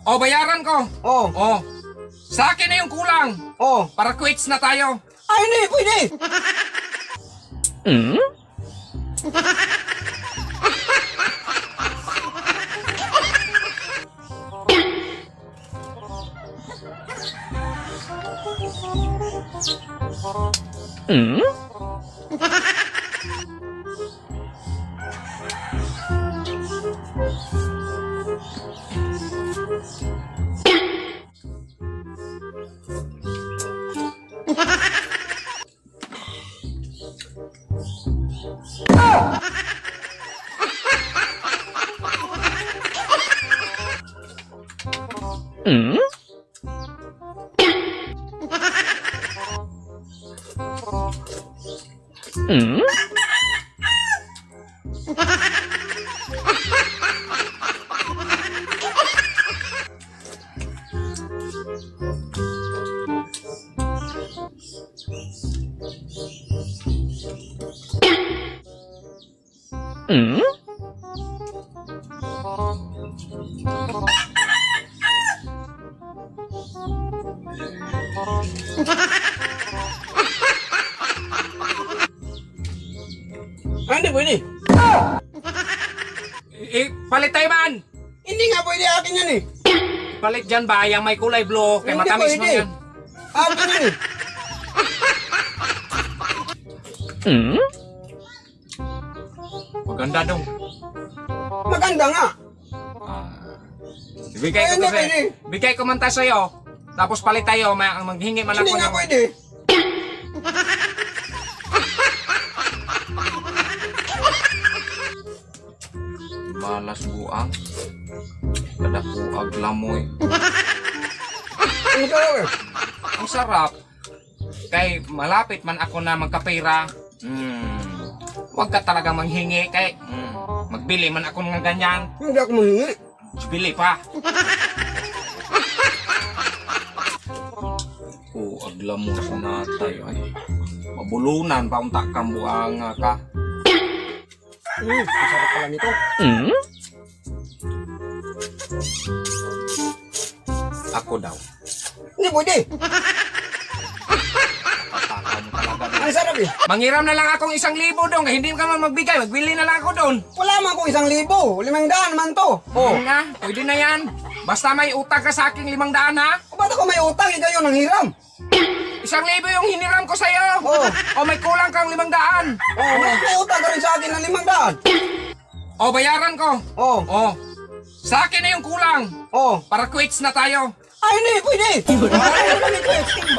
O, bayaran ko. Oh. O. Sa akin na yung kulang. Oh. Para quits na tayo. Ay, hindi, pwede. Ay, hindi pwede. Palit tayo man. Hindi nga pwede, akin yan eh. Palit dyan ba? Yung may kulay blue. Kaya Hindi matamis mo pwede. yan. Akin yan eh. Maganda dong. Maganda nga. Bigay ko Hindi kasi. pwede. Bigay ko man tayo sa'yo. Tapos palit tayo. Maghingi man Hindi ako nga ng... pwede. Malas buang. Kada buag lamoy. Ano ka eh? Ang sarap. Kay malapit man ako na magkapera. Huwag ka talaga manghingi. Kay magbili man ako ng ganyan. Hindi ako mahingi. Bili pa. Aglam mo sa natay. Ay, mabulunan pa unta kang buanga ka. Masarap pala nito. Ako daw. Hindi pwede. Patakaw mo talaga doon. Ang sarap eh. Manghiram na lang akong 1,000 dong. Hindi ka man magbigay. Magbili na lang ako doon. Wala man akong 1,000. 500 man to. Oo nga, pwede na yan. Basta may utang ka sa aking 500 ha. O ba't ako may utang? Ikaw yun ang hiram. 1,000 yung hiniram ko sa'yo. Oo. O may kulang kang 500. Oh, may utang ka rin sa akin ng 500. O bayaran ko. Oh. O. Sa akin na yung kulang. Oh. Para quits na tayo. Ay, hindi pwede. Ay, hindi pwede.